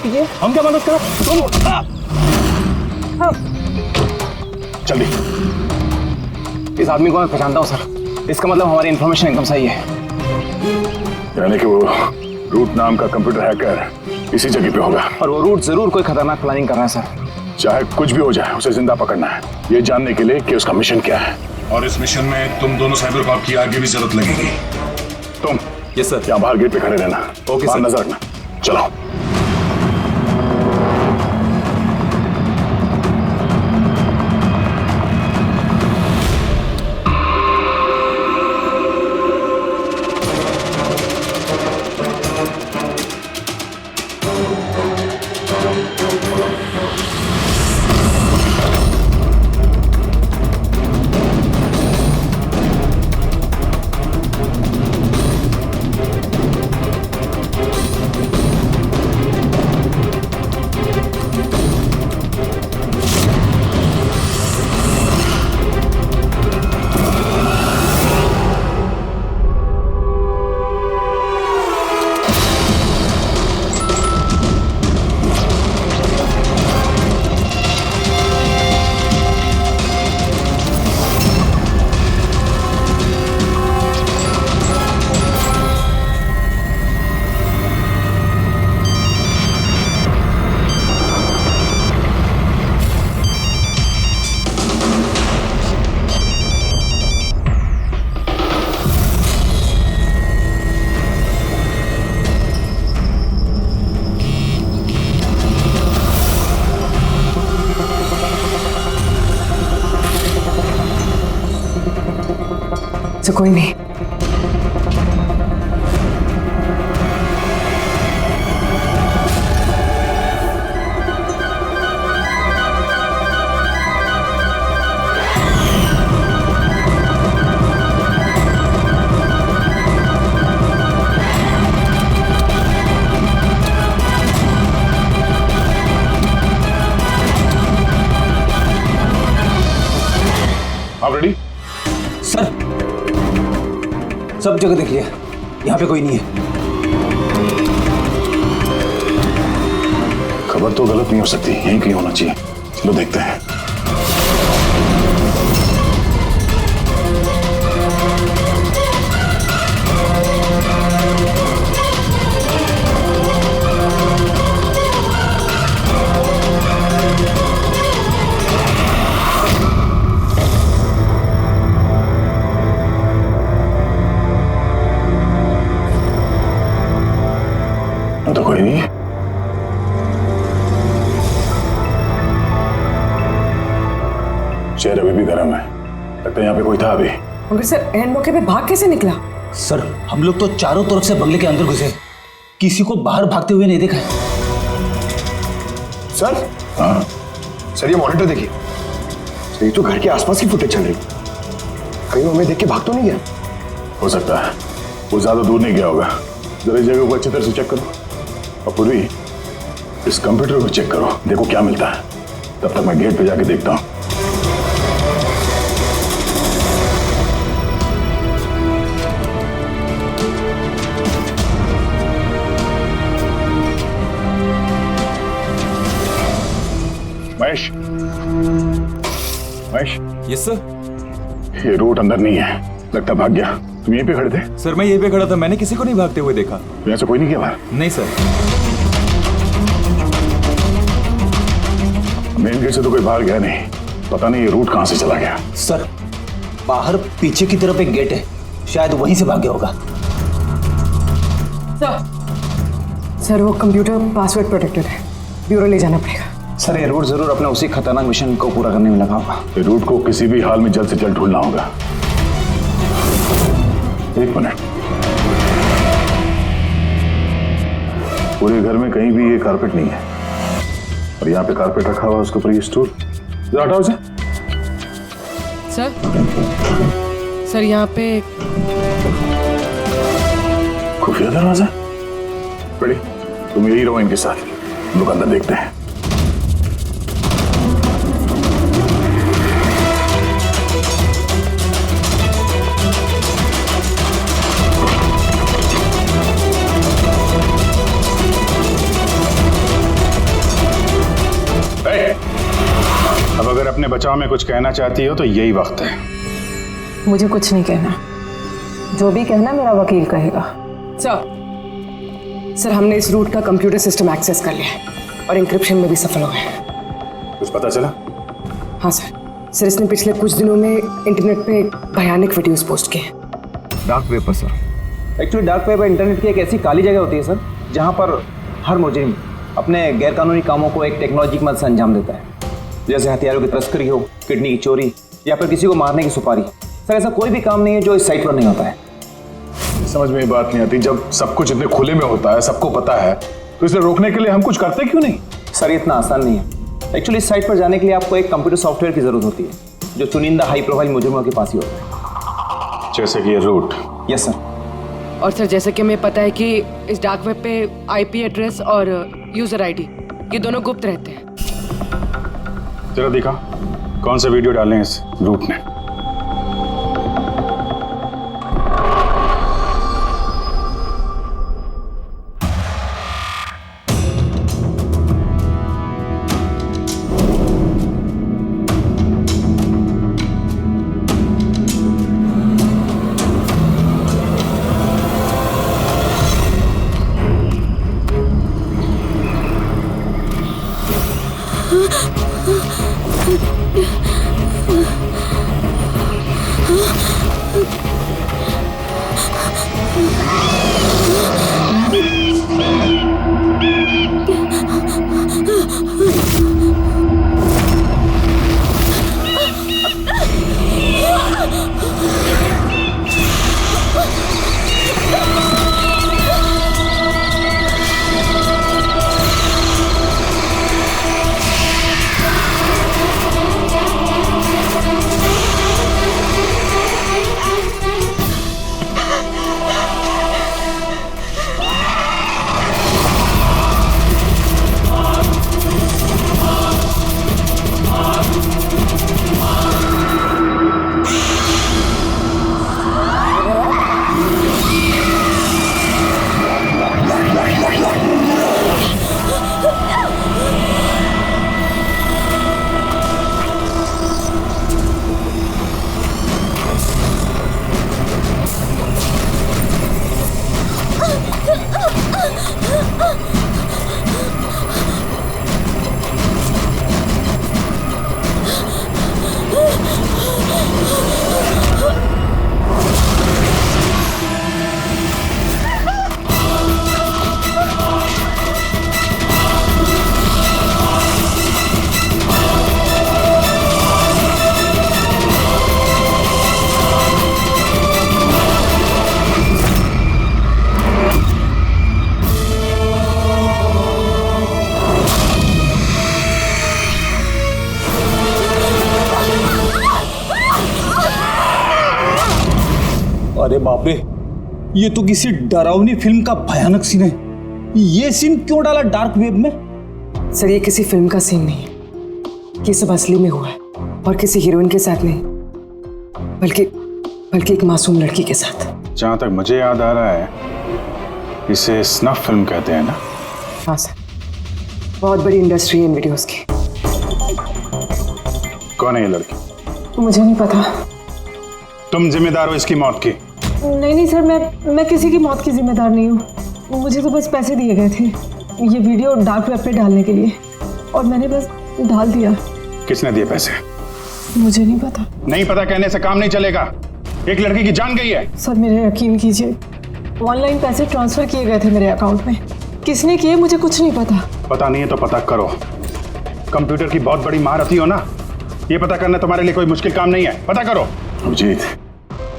मदद कीजिए। हम क्या मदद करो? तुम हाँ। जल्दी। इस आदमी को मैं पहचानता हूँ सर। इसका मतलब हमारी इन्फॉर्मेशन एकदम सही है। यानी कि वो रूट नाम का कंप्यूटर हैकर इसी जगह पे होगा। और वो रूट जरूर कोई खतरनाक प्लानिंग कर रहा है सर। चाहे कुछ भी हो जाए, उसे जिंदा पकड़ना है, ये जानने के लिए कि उसका मिशन क्या है। और इस मिशन में तुम दोनों साइबर कॉप की आगे भी जरूरत लगेगी। तुम यस सर। यहाँ बाहर गेट पे खड़े रहना। ओके बाहर सर। नजर रखना। चलो। तो कोई नहीं। आप रेडी? सर सब जगह देख लिया, यहाँ पे कोई नहीं है। खबर तो गलत नहीं हो सकती, यहीं कहीं होना चाहिए। चलो देखते हैं। तो कोई नहीं। शहर अभी भी गर्म है, लगता है यहाँ पे कोई था अभी। मगर सर एंड मौके पे भाग कैसे निकला? सर हम लोग तो चारों तरफ से बंगले के अंदर घुसे, किसी को बाहर भागते हुए नहीं देखा है। सर। हाँ सर ये मॉनिटर देखिए, ये तो घर के आसपास की फुटेज चल रही, कहीं वो हमें देख के भाग तो नहीं गया? हो सकता है, वो ज्यादा दूर नहीं गया होगा। जरा इस जगह को अच्छी तरह से चेक करो, और पूर्वी इस कंप्यूटर को चेक करो, देखो क्या मिलता है। तब तक मैं गेट पे जाके देखता हूँ। महेश, महेश। Yes sir. ये रूट अंदर नहीं है, लगता भाग गया। तुम यहीं पे खड़े थे? सर मैं यहीं पे खड़ा था, मैंने किसी को नहीं भागते हुए देखा। यहाँ से कोई नहीं गया बाहर? नहीं सर। मेन गेट से तो कोई बाहर गया नहीं, पता नहीं ये रूट कहाँ से चला गया। सर बाहर पीछे की तरफ एक गेट है, शायद वहीं से भाग गया होगा। सर वो कंप्यूटर पासवर्ड प्रोटेक्टेड है, ब्यूरो ले जाना पड़ेगा। सर ये रूट जरूर अपने उसी खतरनाक मिशन को पूरा करने में लगा होगा। ये रूट को किसी भी हाल में जल्द से जल्द ढूंढना होगा। एक मिनट, पूरे घर में कहीं भी ये कारपेट नहीं है, और यहाँ पे कारपेट रखा हुआ है, उसके ऊपर ये स्टूल। जरा हटाओ इसे। सर यहाँ पे खुफिया दरवाजा। बड़ी, तुम यही रहो इनके साथ, हम लोग अंदर देखते हैं। अपने बचाव में कुछ कहना चाहती हो तो यही वक्त है। मुझे कुछ नहीं कहना, जो भी कहना मेरा वकील कहेगा। सर हमने इस रूट का कंप्यूटर सिस्टम एक्सेस कर लिया है और इंक्रिप्शन में भी सफल हो गए। कुछ पता चला? हाँ सर इसने पिछले कुछ दिनों में इंटरनेट पे भयानक वीडियोस पोस्ट किए। डार्क वेब पर sir. Actually dark web internet की एक ऐसी काली जगह होती है सर, जहाँ पर हर मुजरिम अपने गैरकानूनी कामों को एक टेक्नोलॉजी की मदद से अंजाम देता है, जैसे हथियारों की तस्करी हो, किडनी की चोरी या फिर किसी को मारने की सुपारी। सर ऐसा कोई भी काम नहीं है जो इस साइट पर नहीं होता है। समझ में ये बात नहीं आती, जब सब कुछ इतने खुले में होता है, सबको पता है, तो इसे रोकने के लिए हम कुछ करते क्यों नहीं? सर ये इतना आसान नहीं है। एक्चुअली इस साइट पर जाने के लिए आपको एक कंप्यूटर सॉफ्टवेयर की जरूरत होती है, जो चुनिंदा हाई प्रोफाइल मुजरिमों के पास ही होता है। जैसे कि ये रूट। Yes sir. और सर जैसे कि हमें पता है कि इस डार्क वेब पे आईपी एड्रेस और यूजर आईडी ये दोनों गुप्त रहते हैं। जरा दिखा कौन सा वीडियो डाले हैं इस रूट ने। अरे बाप रे, ये तो किसी डरावनी फिल्म का भयानक सीन है। ये सीन क्यों डाला डार्क वेब में? सर ये किसी फिल्म का सीन नहीं है, ये सब असली में हुआ है और किसी हीरोइन के साथ नहीं, बल्कि एक मासूम लड़की के साथ। जहां तक मुझे याद आ रहा है इसे स्नफ फिल्म कहते हैं ना? हाँ सर, बहुत बड़ी इंडस्ट्री है इन वीडियोस की। कौन है ये लड़की? मुझे नहीं पता। तुम जिम्मेदार हो इसकी मौत की? नहीं सर, मैं किसी की मौत की जिम्मेदार नहीं हूँ। मुझे तो बस पैसे दिए गए थे ये वीडियो डार्क वेब पे डालने के लिए, और मैंने बस डाल दिया। किसने दिए पैसे? मुझे नहीं पता। नहीं पता कहने से काम नहीं चलेगा। एक लड़की की जान गई है। सर मेरे यकीन कीजिए, ऑनलाइन पैसे ट्रांसफर किए गए थे मेरे अकाउंट में। किसने किए मुझे कुछ नहीं पता। पता नहीं है तो पता करो। कंप्यूटर की बहुत बड़ी महारथी हो ना, ये पता करना तुम्हारे लिए कोई मुश्किल काम नहीं है। पता करो। अभिजीत,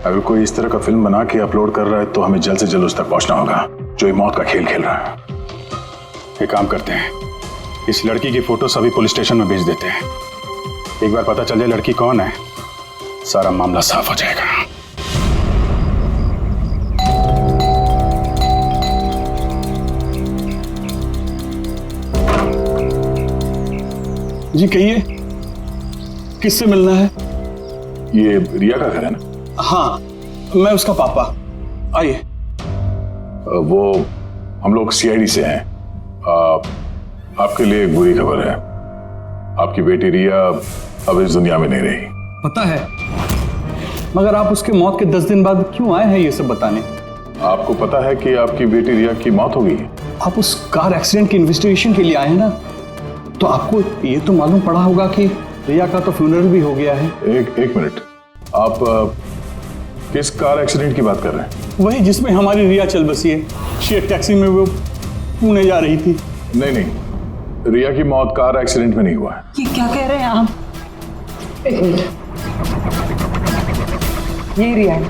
अगर कोई इस तरह का फिल्म बना के अपलोड कर रहा है तो हमें जल्द से जल्द उस तक पहुंचना होगा जो ये मौत का खेल खेल रहा है। एक काम करते हैं, इस लड़की की फोटो सभी पुलिस स्टेशन में भेज देते हैं। एक बार पता चल जाए लड़की कौन है, सारा मामला साफ हो जाएगा। जी कहिए, किससे मिलना है? ये रिया का घर है ना? हाँ, मैं उसका पापा। आइए। वो हम लोग सीआईडी से हैं। आपके लिए एक बुरी खबर है। आपकी बेटी रिया अब इस दुनिया में नहीं रही। पता है, मगर आप उसके मौत के 10 दिन बाद क्यों आए हैं ये सब बताने? आपको पता है कि आपकी बेटी रिया की मौत हो गई है? आप उस कार एक्सीडेंट की इन्वेस्टिगेशन के लिए आए हैं ना, तो आपको ये तो मालूम पड़ा होगा कि रिया का तो फ्यूनरल भी हो गया है। एक मिनट, आप किस कार एक्सीडेंट की बात कर रहे हैं? वही जिसमें हमारी रिया चल बसी है। शेयर टैक्सी में वो पुणे जा रही थी। नहीं, रिया की मौत कार एक्सीडेंट में नहीं हुआ है। ये क्या कह रहे हैं आप? एक मिनट, ये रिया है।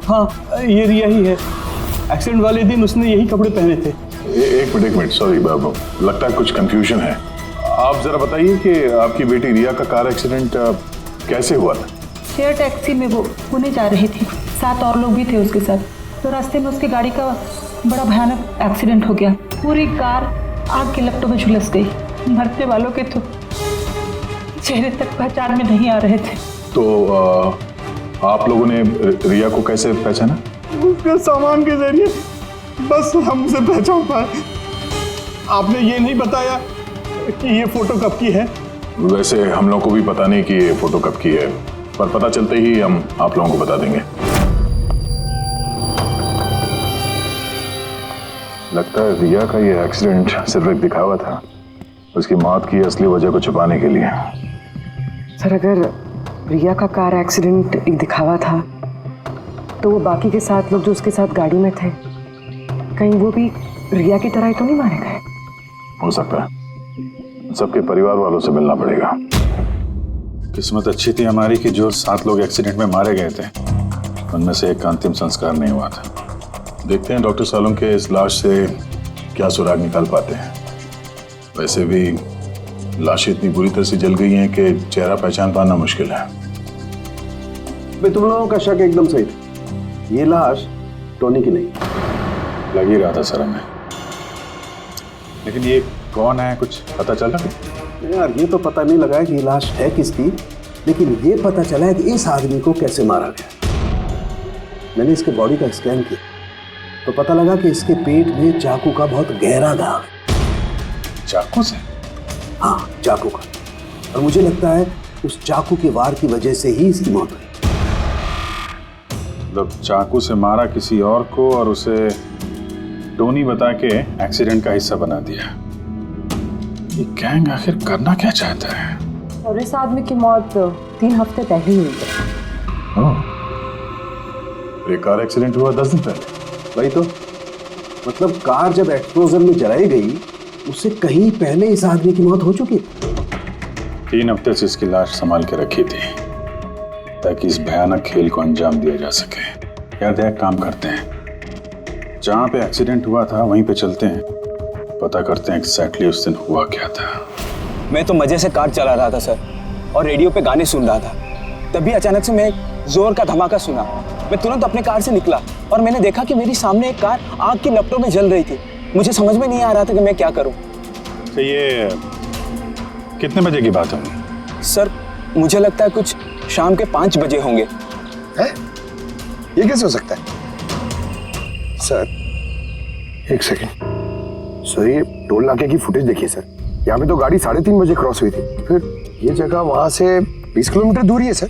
हाँ, ये रिया ही है। एक्सीडेंट वाले दिन उसने यही कपड़े पहने थे। एक मिनट, सॉरी बाबू, लगता है कुछ कंफ्यूजन है। आप जरा बताइए कि आपकी बेटी रिया का कार एक्सीडेंट कैसे हुआ था? शेयर टैक्सी में वो पुणे जा रही थी, 7 और लोग भी थे उसके साथ। तो रास्ते में उसकी गाड़ी का बड़ा भयानक एक्सीडेंट हो गया। पूरी कार आग के लपटों में झुलस गई। मरने वालों के तो चेहरे तक पहचान में नहीं आ रहे थे। तो आप लोगों ने रिया को कैसे पहचाना? उसके सामान के जरिए बस हम उसे पहचान पाए। आपने ये नहीं बताया कि ये फोटो कब की है? वैसे हम लोगों को भी पता नहीं कि ये फोटो कब की है, पर पता चलते ही हम आप लोगों को बता देंगे। लगता है रिया का ये एक्सीडेंट सिर्फ एक दिखावा था, उसकी मौत की असली वजह को छुपाने के लिए। सर, अगर रिया का कार एक्सीडेंट एक दिखावा था, तो वो बाकी के 7 लोग जो उसके साथ गाड़ी में थे, कहीं वो भी रिया की तरह ही तो नहीं मारे गए? हो सकता है। सबके परिवार वालों से मिलना पड़ेगा। किस्मत अच्छी थी हमारी कि जो 7 लोग एक्सीडेंट में मारे गए थे, उनमें से एक का अंतिम संस्कार नहीं हुआ था। देखते हैं डॉक्टर सालों के इस लाश से क्या सुराग निकाल पाते हैं। वैसे भी लाशें इतनी बुरी तरह से जल गई हैं कि चेहरा पहचान पाना मुश्किल है। भाई, तुम लोगों का शक एकदम सही था। ये लाश टोनी की नहीं। लग ही रहा था सर हमें, लेकिन ये कौन है कुछ पता चला? यार, ये तो पता नहीं लगा है कि ये लाश है किसकी, लेकिन ये पता चला है कि इस आदमी को कैसे मारा गया। मैंने इसके बॉडी का स्कैन किया तो पता लगा कि इसके पेट में चाकू का बहुत गहरा घाव है। चाकू से? हाँ, चाकू का। और मुझे लगता है उस चाकू के वार की वजह से ही इसकी मौत हुई। मतलब चाकू से मारा किसी और को और उसे टोनी बता के एक्सीडेंट का हिस्सा बना दिया। ये गैंग आखिर करना क्या चाहता है? और इस आदमी की मौत 3 हफ्ते पहले हुई है। एक कार एक्सीडेंट हुआ 10 दिन पहले। वही तो, मतलब कार जब एक्सप्लोजन में जलाई गई, उससे कहीं पहले इस आदमी की मौत हो चुकी है। 3 हफ्ते से इसकी लाश संभाल के रखी थी ताकि इस भयानक खेल को अंजाम दिया जा सके। यार एक काम करते हैं, जहाँ पे एक्सीडेंट हुआ था वहीं पे चलते हैं, पता करते हैं एग्जैक्टली उस दिन हुआ क्या था। मैं तो मजे से कार चला रहा था सर, और रेडियो पे गाने सुन रहा था। तभी अचानक से मैं जोर का धमाका सुना। मैं तुरंत अपने कार से निकला और मैंने देखा कि मेरी सामने एक कार आग की लपटों में जल रही थी। मुझे समझ में नहीं आ रहा था कि मैं क्या करूं। तो ये कितने बजे की बात होगी? सर, मुझे लगता है कुछ शाम के 5 बजे होंगे। है? ये कैसे हो सकता है? सर, एक सेकंड। सर, ये टोल नाके की फुटेज देखिए सर। यहाँ पे तो गाड़ी 3:30 बजे क्रॉस हुई थी। फिर ये जगह वहां से 20 किलोमीटर दूर ही है सर।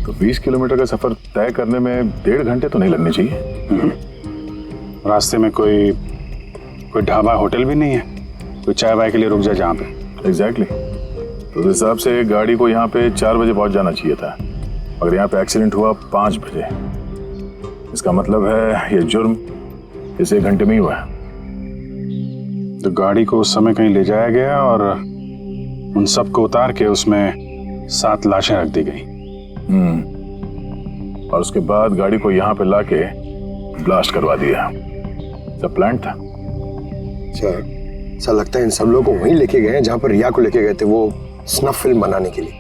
तो 20 किलोमीटर का सफर तय करने में 1.5 घंटे तो नहीं लगने चाहिए। रास्ते में कोई ढाबा होटल भी नहीं है, कोई चाय वाय के लिए रुक जाए जहाँ पे? एग्जैक्टली। तो उस हिसाब से गाड़ी को यहाँ पे 4 बजे पहुँच जाना चाहिए था, मगर यहाँ पे एक्सीडेंट हुआ 5 बजे। इसका मतलब है ये जुर्म इस 1 घंटे में ही हुआ है। तो गाड़ी को उस समय कहीं ले जाया गया और उन सबको उतार के उसमें 7 लाशें रख दी गई। और उसके बाद गाड़ी को यहाँ पे लाके ब्लास्ट करवा दिया। सब प्लान था। सर, ऐसा लगता है इन सब लोगों को वहीं लेके गए हैं जहाँ पर रिया को लेके गए थे, वो स्नफ फिल्म बनाने के लिए।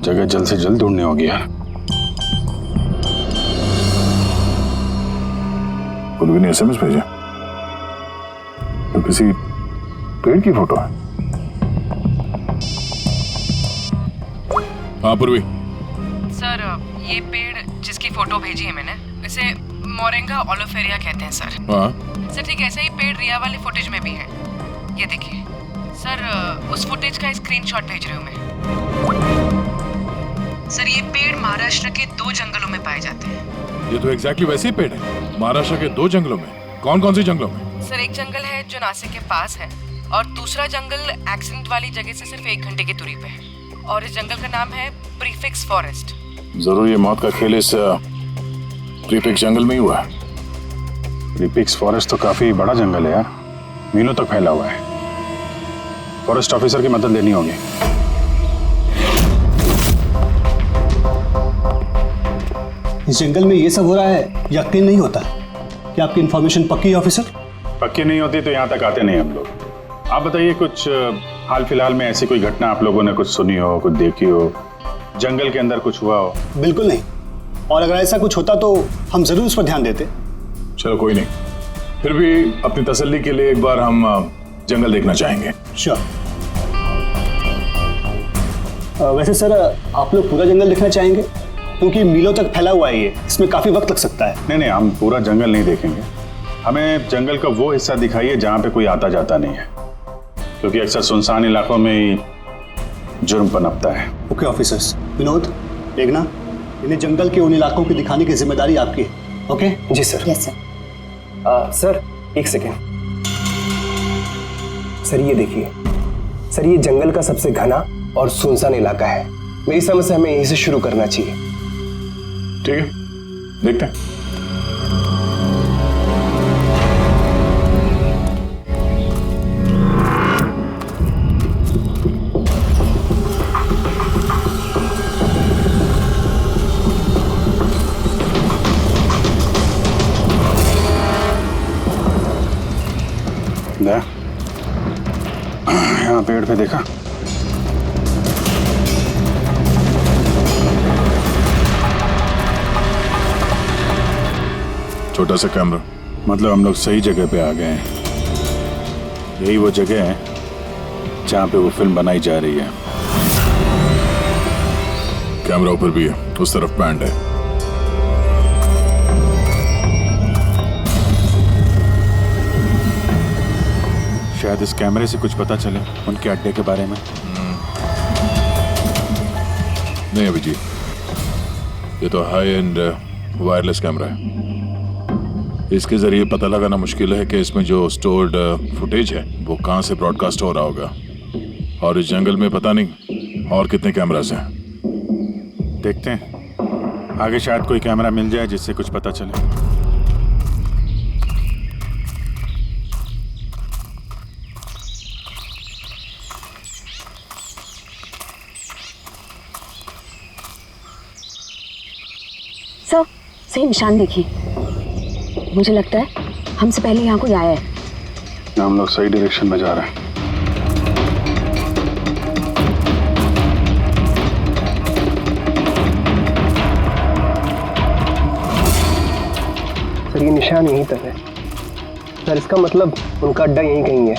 जगह जल्द से जल्द ढूंढनी होगी यार। पुलवी ने SMS भेजा तो किसी पेड़ की फोटो है। हाँ पूर्वी, सर, ये पेड़ जिसकी फोटो भेजी है मैंने, इसे मोरिंगा ओलिफेरिया कहते हैं सर। हाँ सर, ठीक ऐसा ही पेड़ रिया वाली फुटेज में भी है। ये देखिए। सर उस फुटेज का स्क्रीनशॉट भेज रही हूँ मैं। सर ये पेड़ महाराष्ट्र के 2 जंगलों में पाए जाते हैं। ये तो एग्जैक्टली वैसे ही पेड़ है, महाराष्ट्र के 2 जंगलों में। कौन कौन सी जंगलों में? सर एक जंगल है जो नासिक के पास है और दूसरा जंगल एक्सीडेंट वाली जगह से सिर्फ 1 घंटे की दूरी पे है और इस जंगल का नाम है प्रीफिक्स फॉरेस्ट। जरूर ये मौत का खेल इस प्रीफिक्स जंगल में ही हुआ है। प्रीफिक्स फॉरेस्ट तो काफी बड़ा जंगल है यार, मीलों तक फैला हुआ है। फॉरेस्ट ऑफिसर की मदद लेनी होगी। इस जंगल में ये सब हो रहा है, यकीन नहीं होता कि आपकी इन्फॉर्मेशन पक्की है ऑफिसर? पक्की नहीं होती तो यहाँ तक आते नहीं हम लोग। आप बताइए कुछ हाल फिलहाल में ऐसी कोई घटना आप लोगों ने कुछ सुनी हो, कुछ देखी हो, जंगल के अंदर कुछ हुआ हो? बिल्कुल नहीं, और अगर ऐसा कुछ होता तो हम जरूर उस पर ध्यान देते। चलो कोई नहीं, फिर भी अपनी तसल्ली के लिए एक बार हम जंगल देखना चाहेंगे। श्योर। वैसे सर आप लोग पूरा जंगल देखना चाहेंगे? क्योंकि मीलों तक फैला हुआ है ये, इसमें काफी वक्त लग सकता है। नहीं नहीं, हम पूरा जंगल नहीं देखेंगे। हमें जंगल का वो हिस्सा दिखाइए जहाँ पे कोई आता जाता नहीं है, क्योंकि अक्सर सुनसान इलाकों में ही जुर्म पनपता है। Okay officers. विनोद, मेघना, इन्हें जंगल के उन इलाकों की दिखाने की जिम्मेदारी आपकी है। ओके? जी सर। Yes sir. सर एक सेकेंड। सर ये देखिए, सर ये जंगल का सबसे घना और सुनसान इलाका है। मेरी समझ से हमें यहीं से शुरू करना चाहिए। ठीक है, देखते हैं। यहाँ पेड़ पे देखा? छोटा सा कैमरा। मतलब हम लोग सही जगह पे आ गए हैं। यही वो जगह है जहाँ पे वो फिल्म बनाई जा रही है। कैमरा ऊपर भी है, उस तरफ पैंड है। शायद इस कैमरे से कुछ पता चले उनके अड्डे के बारे में। नहीं अभिजीत, ये तो हाई एंड वायरलेस कैमरा है। इसके जरिए पता लगाना मुश्किल है कि इसमें जो स्टोर्ड फुटेज है वो कहाँ से ब्रॉडकास्ट हो रहा होगा, और इस जंगल में पता नहीं और कितने कैमरास हैं। देखते हैं, आगे शायद कोई कैमरा मिल जाए जिससे कुछ पता चले। सर, सही निशान देखिए। मुझे लगता है हमसे पहले यहाँ कोई आया है। हम लोग सही डायरेक्शन में जा रहे हैं। सर ये निशान यहीं तक है। सर इसका मतलब उनका अड्डा यहीं कहीं है।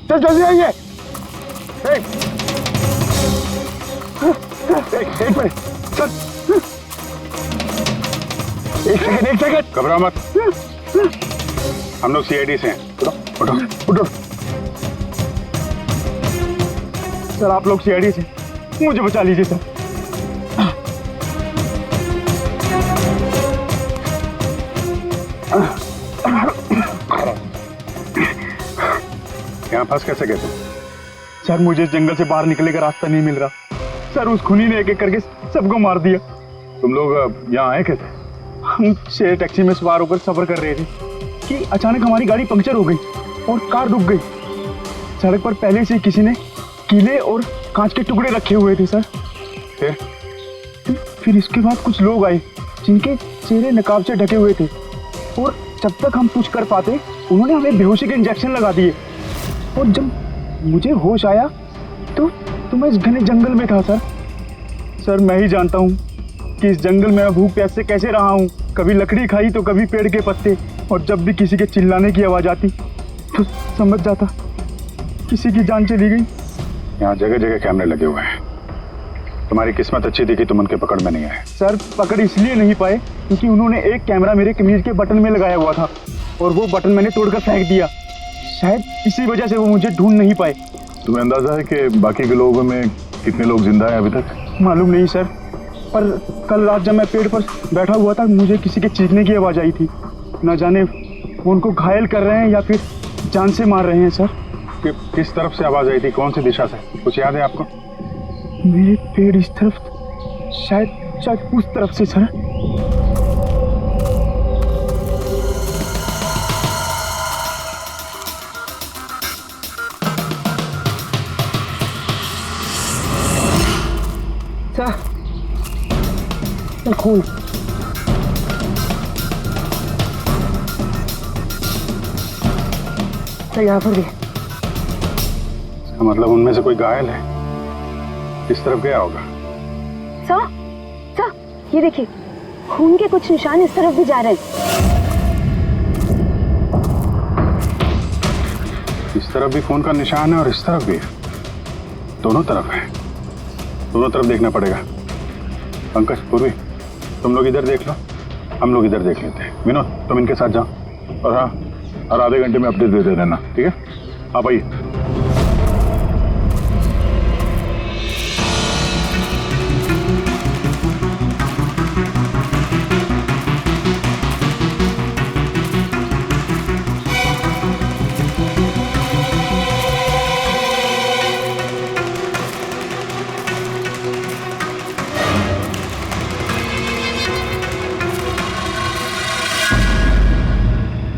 चल जल्दी आइए। एक मिनट सर, एक सेकंड। घबराओ मत, हम लोग सीआईडी से हैं। उठो उठो। सर आप लोग सीआईडी से, मुझे बचा लीजिए सर। यहाँ फंस कैसे गए तुम? सर मुझे इस जंगल से बाहर निकलने का रास्ता नहीं मिल रहा। सर उस खूनी ने एक एक करके सबको मार दिया। तुम लोग यहाँ आए कैसे? हम शेयर टैक्सी में सवार होकर सफर कर रहे थे कि अचानक हमारी गाड़ी पंक्चर हो गई और कार रुक गई। सड़क पर पहले से किसी ने कीले और कांच के टुकड़े रखे हुए थे सर। फिर इसके बाद कुछ लोग आए जिनके चेहरे नकाब से ढके हुए थे, और जब तक हम कुछ कर पाते उन्होंने हमें बेहोशी के इंजेक्शन लगा दिए। और जब मुझे होश आया तो मैं इस घने जंगल में था सर। सर मैं ही जानता हूँ कि इस जंगल में भूख प्यास से कैसे रहा हूँ। कभी लकड़ी खाई तो कभी पेड़ के पत्ते, और जब भी किसी के चिल्लाने की आवाज़ आती तो समझ जाता किसी की जान चली गई। यहाँ जगह जगह कैमरे लगे हुए हैं। तुम्हारी किस्मत अच्छी थी कि तुम उनके पकड़ में नहीं आए। सर पकड़ इसलिए नहीं पाए क्योंकि उन्होंने एक कैमरा मेरे कमीज के बटन में लगाया हुआ था और वो बटन मैंने तोड़कर फेंक दिया। शायद इसी वजह से वो मुझे ढूंढ नहीं पाए। तुम्हें अंदाजा है कि बाकी के लोगों में कितने लोग जिंदा हैं अभी तक? मालूम नहीं सर, पर कल रात जब मैं पेड़ पर बैठा हुआ था मुझे किसी के चीखने की आवाज़ आई थी। न जाने वो उनको घायल कर रहे हैं या फिर जान से मार रहे हैं सर। किस तरफ से आवाज आई थी, कौन सी दिशा से, कुछ याद है आपको? मेरे पेड़ इस तरफ, शायद उस तरफ से सर। खून तो यहाँ पर भी। मतलब उनमें से कोई घायल है, किस तरफ गया होगा? सर ये देखिए, खून के कुछ निशान इस तरफ भी जा रहे हैं। इस तरफ भी खून का निशान है और इस तरफ भी है, दोनों तरफ है। दोनों तरफ देखना पड़ेगा। पंकज, पूर्वी, तुम लोग इधर देख लो, हम लोग इधर देख लेते हैं। विनोद, तुम इनके साथ जाओ और हाँ, हर आधे घंटे में अपडेट दे देना, ठीक है? आप आइए।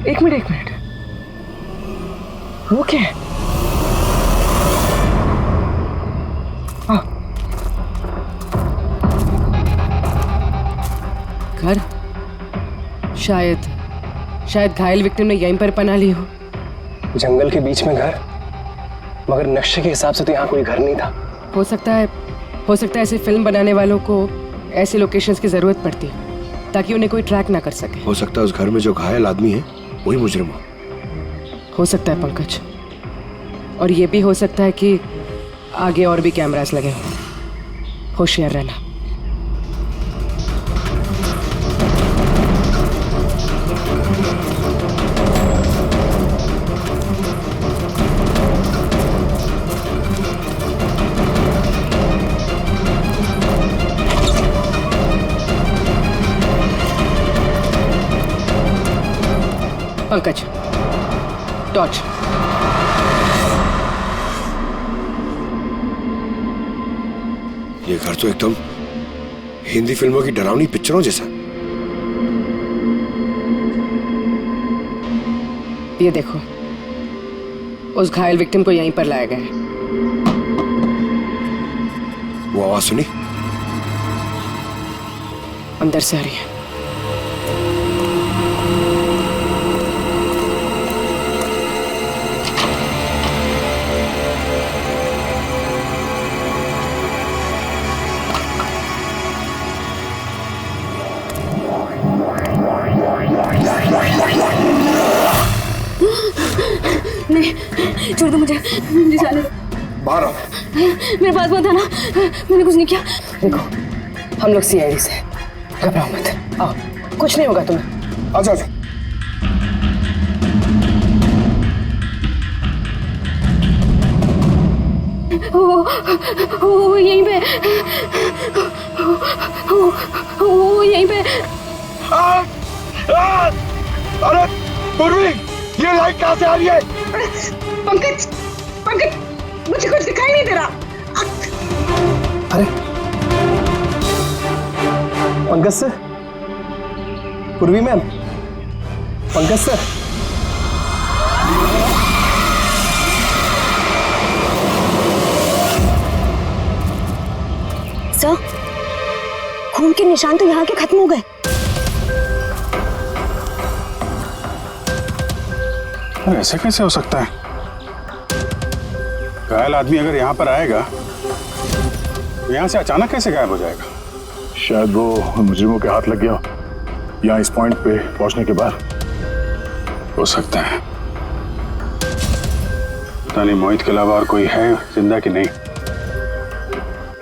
एक मिनट, वो क्या है? घर, शायद घायल विक्टिम ने यहीं पर पनाह ली हो। जंगल के बीच में घर, मगर नक्शे के हिसाब से तो यहाँ कोई घर नहीं था। हो सकता है ऐसे फिल्म बनाने वालों को ऐसे लोकेशंस की जरूरत पड़ती है ताकि उन्हें कोई ट्रैक ना कर सके। हो सकता है उस घर में जो घायल आदमी है वही मुजरिम हो सकता है पंकज, और ये भी हो सकता है कि आगे और भी कैमरास लगे हों। होशियार रहना। पंकज, टॉर्च। ये घर तो एकदम हिंदी फिल्मों की डरावनी पिक्चरों जैसा। ये देखो, उस घायल विक्टिम को यहीं पर लाया गया है। वो आवाज सुनी? अंदर से आ रही है। नहीं, छोड़ दो मुझे जाने। बाहर आओ। मेरे पास मत आना, मैंने कुछ नहीं किया। देखो, हम लोग CID से, घबराओ मत। आओ, कुछ नहीं होगा तुम्हें। अच्छा। वो यहीं पे, वो यहीं पे। अरे पूर्वी, ये लाइट कहाँ से आ रही है? पंकज, मुझे कुछ दिखाई नहीं दे रहा। अरे पंकज सर, पूर्वी मैम, पंकज सर। सर, खून के निशान तो यहाँ के खत्म हो गए। ऐसे कैसे हो सकता है? घायल आदमी अगर यहाँ पर आएगा तो यहाँ से अचानक कैसे गायब हो जाएगा? शायद वो मुजरिमों के हाथ लग गया यहाँ इस पॉइंट पे पहुंचने के बाद। हो सकता है। पता नहीं मोहित के अलावा और कोई है जिंदा कि नहीं।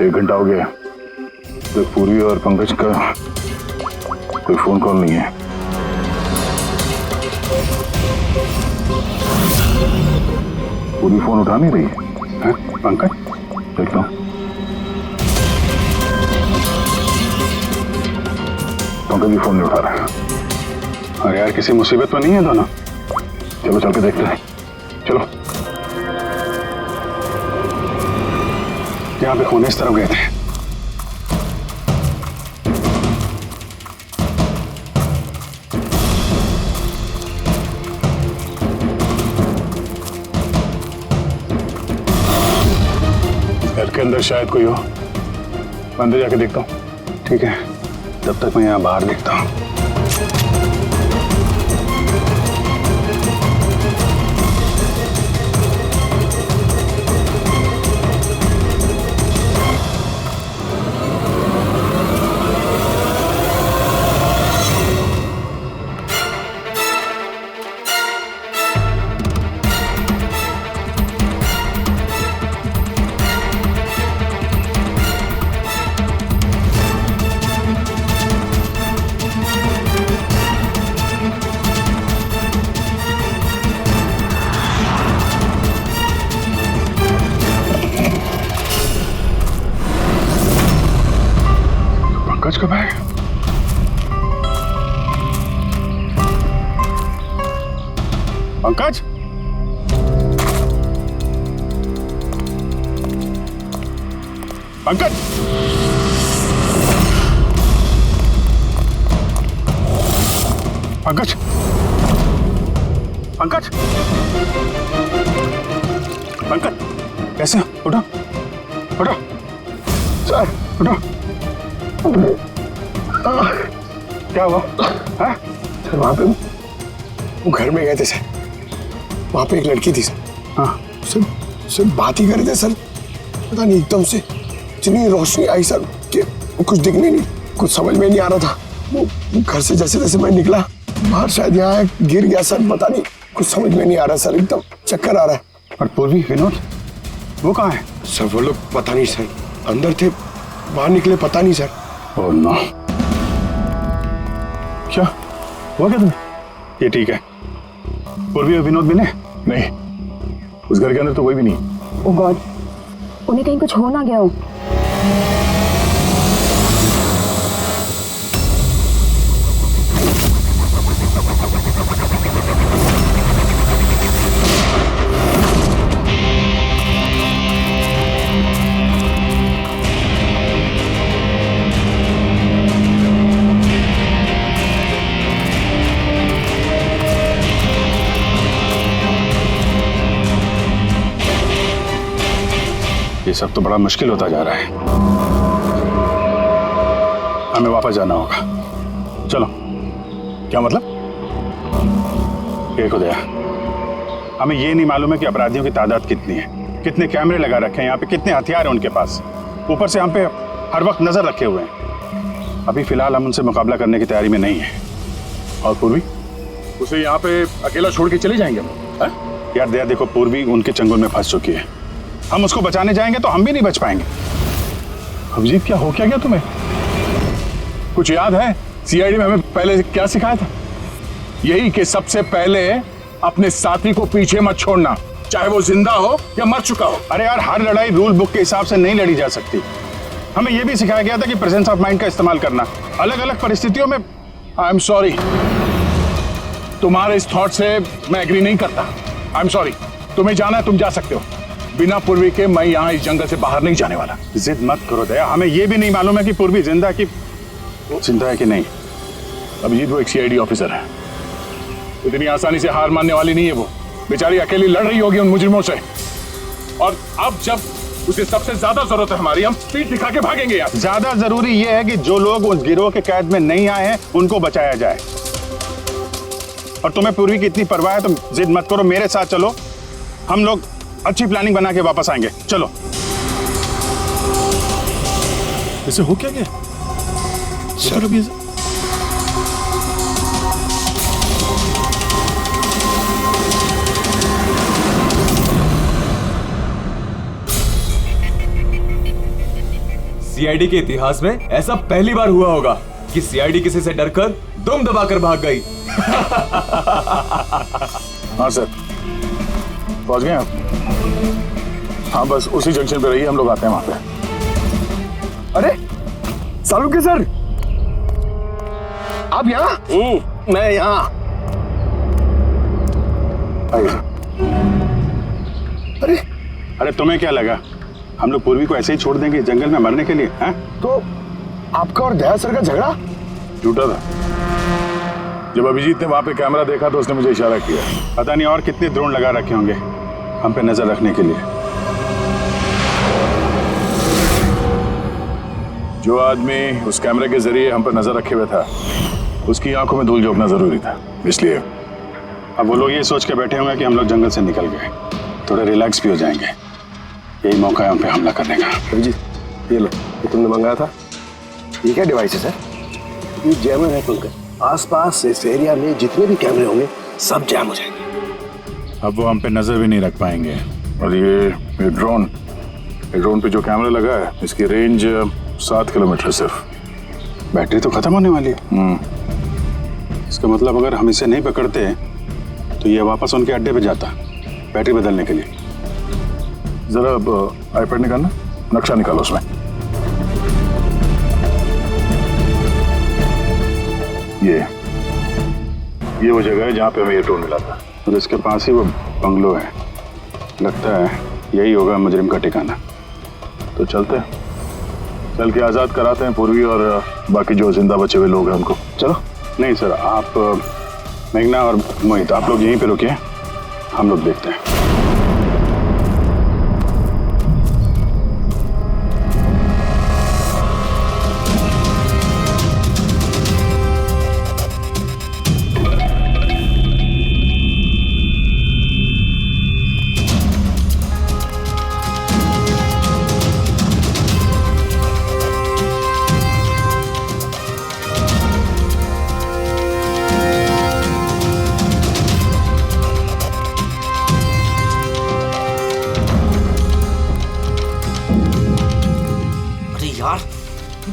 1 घंटा हो गया तो पूर्वी और पंकज का कोई फोन कॉल नहीं है। पूरी फोन उठा नहीं रही है। पंकज देखता हूँ। पंकज भी फोन नहीं उठा रहा है। अरे यार किसी मुसीबत में नहीं है दोनों। चलो चल के देखते हैं। चलो यहाँ पे फोन इस तरफ गए थे। घर के अंदर शायद कोई हो। अंदर जाके देखता हूँ। ठीक है तब तक मैं यहाँ बाहर देखता हूँ। पंकज कब आए? पंकज पंकज पंकज पंकज पंकज कैसे? उठो उठो सर उठो। क्या हुआ? हाँ? सर वहाँ पे वो घर में गए थे सर। वहाँ पे एक लड़की थी सर। हाँ सर बात ही कर रहे थे सर। पता नहीं एकदम से इतनी रोशनी आई सर कि कुछ दिखने नहीं, कुछ समझ में नहीं आ रहा था। वो घर से जैसे जैसे मैं निकला बाहर शायद यहाँ गिर गया सर। पता नहीं कुछ समझ में नहीं आ रहा सर। एकदम चक्कर आ रहा है। और पूर्वी विनोद वो कहाँ है? सर वो लोग पता नहीं सर, अंदर थे बाहर निकले पता नहीं सर। Oh no. क्या हुआ क्या तुम्हें? ये ठीक है। पूर्वी और विनोद मिले? नहीं उस घर के अंदर तो कोई भी नहीं। ओह गॉड उन्हें कहीं कुछ हो ना गया हो। ये सब तो बड़ा मुश्किल होता जा रहा है। हमें वापस जाना होगा। चलो। क्या मतलब? देखो दया, हमें ये नहीं मालूम है कि अपराधियों की तादाद कितनी है, कितने कैमरे लगा रखे हैं यहाँ पे, कितने हथियार हैं उनके पास। ऊपर से हम पे हर वक्त नजर रखे हुए हैं। अभी फिलहाल हम उनसे मुकाबला करने की तैयारी में नहीं है। और पूर्वी उसे यहाँ पे अकेला छोड़ के चले जाएंगे हम? यार दया देखो, पूर्वी उनके चंगुल में फंस चुकी है। हम उसको बचाने जाएंगे तो हम भी नहीं बच पाएंगे। अभिजीत क्या हो क्या गया तुम्हें? कुछ याद है सीआईडी में हमें पहले क्या सिखाया था? यही कि सबसे पहले अपने साथी को पीछे मत छोड़ना, चाहे वो जिंदा हो या मर चुका हो। अरे यार हर लड़ाई रूल बुक के हिसाब से नहीं लड़ी जा सकती। हमें यह भी सिखाया गया था कि प्रेजेंस ऑफ माइंड का इस्तेमाल करना अलग अलग परिस्थितियों में। आई एम सॉरी, तुम्हारे इस थॉट से मैं एग्री नहीं करता। I am sorry. तुम्हें जाना है तुम जा सकते हो, बिना पूर्वी के मैं यहाँ इस जंगल से बाहर नहीं जाने वाला। जिद मत करो दया, हमें यह भी नहीं मालूम है कि पूर्वी जिंदा है कि नहीं। अभिजीत वो एक सीआईडी ऑफिसर है, इतनी आसानी से हार मानने वाली नहीं है। वो बेचारी अकेली लड़ रही होगी उन मुजरिमों से, और अब जब उसे सबसे ज्यादा जरूरत है हमारी, हम पीठ दिखा के भागेंगे यार। ज्यादा जरूरी यह है कि जो लोग उस गिरोह के कैद में नहीं आए हैं उनको बचाया जाए। और तुम्हें पूर्वी की इतनी परवाह है, तुम जिद मत करो, मेरे साथ चलो, हम लोग अच्छी प्लानिंग बना के वापस आएंगे। चलो। इसे हो क्या गया सर? अभी सीआईडी के इतिहास में ऐसा पहली बार हुआ होगा कि सीआईडी किसी से डरकर दुम दबाकर भाग गई। हाँ सर, पहुंच गए आप? हाँ बस उसी जंक्शन पे रहिए, हम लोग आते हैं वहां पे। अरे सालुके सर, आप यहाँ? मैं यहाँ। अरे तुम्हें क्या लगा हम लोग पूर्वी को ऐसे ही छोड़ देंगे जंगल में मरने के लिए? हैं? तो आपका और दया सर का झगड़ा झूठा था। जब अभिजीत ने वहां पे कैमरा देखा तो उसने मुझे इशारा किया। पता नहीं और कितने ड्रोन लगा रखे होंगे हम पे नजर रखने के लिए। जो आदमी उस कैमरे के जरिए हम पर नजर रखे हुए था, उसकी आंखों में धूल झोंकना जरूरी था, इसलिए अब वो लोग ये सोच के बैठे होंगे कि हम लोग जंगल से निकल गए, थोड़े रिलैक्स भी हो जाएंगे। यही मौका है उन पे हमला करने का। अभिजीत, ये लो, ये तुमने मंगाया था। ये क्या डिवाइस है सर? ये जैमर है पंकज। आसपास इस एरिया में जितने भी कैमरे होंगे सब जैम हो जाएंगे। अब वो हम पे नजर भी नहीं रख पाएंगे। और ये ड्रोन पे जो कैमरा लगा है, इसकी रेंज 7 किलोमीटर सिर्फ। बैटरी तो खत्म होने वाली है। इसका मतलब अगर हम इसे नहीं पकड़ते तो ये वापस उनके अड्डे पे जाता बैटरी बदलने के लिए। जरा आईपैड निकालना, नक्शा निकालो उसमें। ये वो जगह है जहाँ पे हमें ये ड्रोन मिला था और इसके पास ही वो बंगलो है। लगता है यही होगा मुजरिम का ठिकाना। तो चलते हैं, चल के आज़ाद कराते हैं पूर्वी और बाकी जो जिंदा बचे हुए लोग हैं उनको। चलो। नहीं सर, आप मेघना और मोहित आप लोग यहीं पे रुकिए, हम लोग देखते हैं।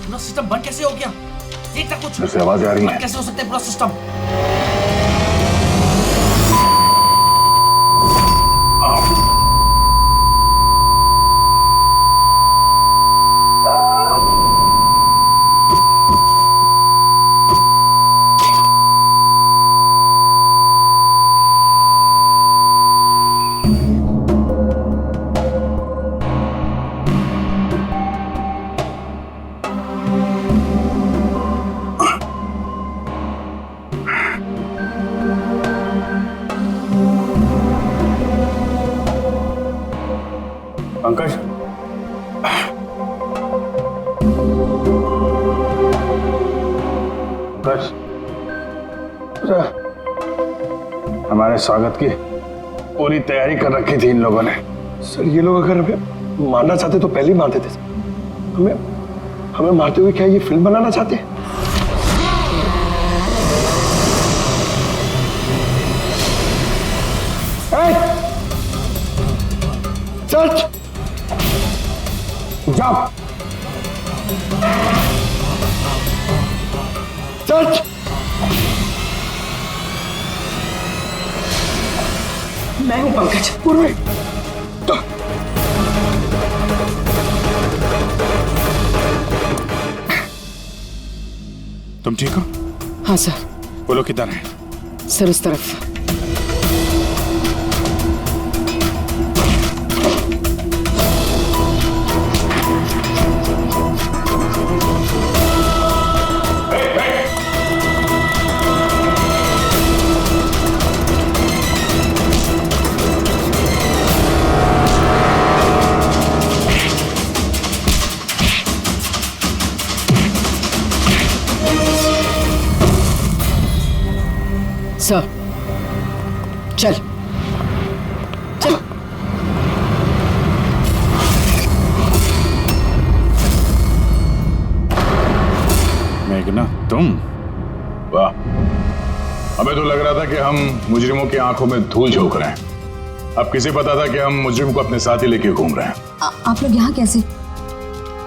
पूरा सिस्टम बंद कैसे हो गया? देखना कुछ। जैसे आवाजें आ रही हैं। कैसे हो सकता है पूरा सिस्टम? पंकज, हमारे स्वागत की पूरी तैयारी कर रखी थी इन लोगों ने। सर ये लोग अगर हमें मारना चाहते तो पहले ही मार देते। हमें मारते हुए क्या ये फिल्म बनाना चाहते हैं? सर्च जाओ, सर्च। मैं हूं पंकज। पूर्वी, तुम ठीक हो? हाँ सर। वो लोग किधर हैं? सर उस तरफ। सर चल चल। मेघना तुम? वाह, हमें तो लग रहा था कि हम मुजरिमों की आंखों में धूल झोंक रहे हैं। अब किसे पता था कि हम मुजरिम को अपने साथ ही लेके घूम रहे हैं। आप लोग यहाँ कैसे?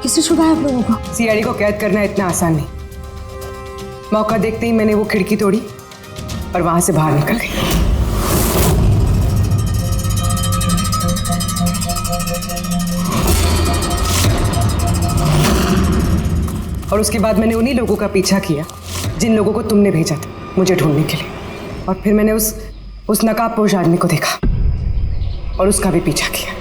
किसने छुड़ाया आप लोगों को? सीआईडी को कैद करना इतना आसान नहीं। मौका देखते ही मैंने वो खिड़की तोड़ी और वहां से बाहर निकल गई। और उसके बाद मैंने उन्हीं लोगों का पीछा किया जिन लोगों को तुमने भेजा था मुझे ढूंढने के लिए। और फिर मैंने उस नकाबपोश आदमी को देखा और उसका भी पीछा किया।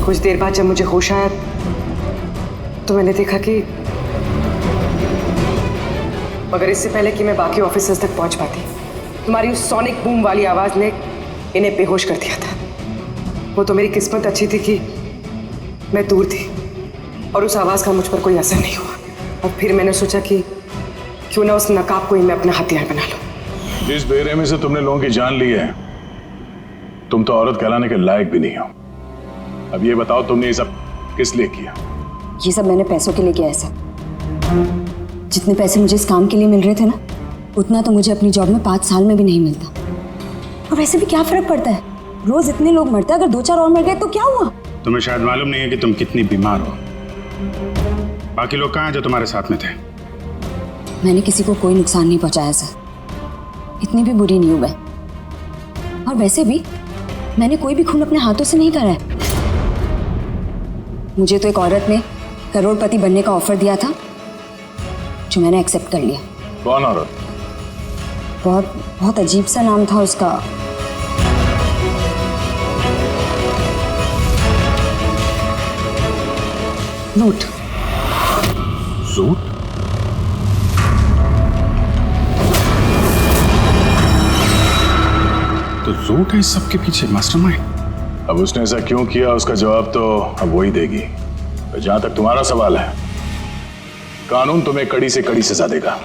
कुछ देर बाद जब मुझे होश आया तो मैंने देखा कि मगर इससे पहले कि मैं बाकी ऑफिसर्स तक पहुंच पाती, तुम्हारी उस सोनिक बूम वाली आवाज ने इन्हें बेहोश कर दिया था। वो तो मेरी किस्मत अच्छी थी कि मैं दूर थी और उस आवाज का मुझ पर कोई असर नहीं हुआ। और फिर मैंने सोचा कि क्यों ना उस नकाब को ही मैं अपना हथियार बना लूं। जिस बेरहमी से तुमने लोगों की जान ली है, तुम तो औरत कहलाने के लायक भी नहीं हो। अब ये बताओ तुमने ये सब किस लिए किया? ये सब मैंने पैसों के लिए किया है सर। जितने पैसे मुझे इस काम के लिए मिल रहे थे ना, उतना तो मुझे अपनी जॉब में 5 साल में भी नहीं मिलता। और वैसे भी क्या फर्क पड़ता है, रोज इतने लोग मरते हैं, अगर 2-4 और मर गए तो क्या हुआ? तुम्हें शायद मालूम नहीं है कि तुम कितनी बीमार हो। बाकी लोग कहाँ हैं जो तुम्हारे साथ में थे? मैंने किसी को कोई नुकसान नहीं पहुंचाया सर, इतनी भी बुरी नहीं हूं मैं। और वैसे भी मैंने कोई भी खून अपने हाथों से नहीं करा है। मुझे तो एक औरत ने करोड़पति बनने का ऑफर दिया था जो मैंने एक्सेप्ट कर लिया। कौन औरत? बहुत अजीब सा नाम था उसका। रूट। रूट? तो रूट है इस सबके पीछे मास्टरमाइंड। अब उसने ऐसा क्यों किया उसका जवाब तो अब वही देगी। जहां तक तुम्हारा सवाल है, कानून तुम्हें कड़ी से कड़ी सजा देगा।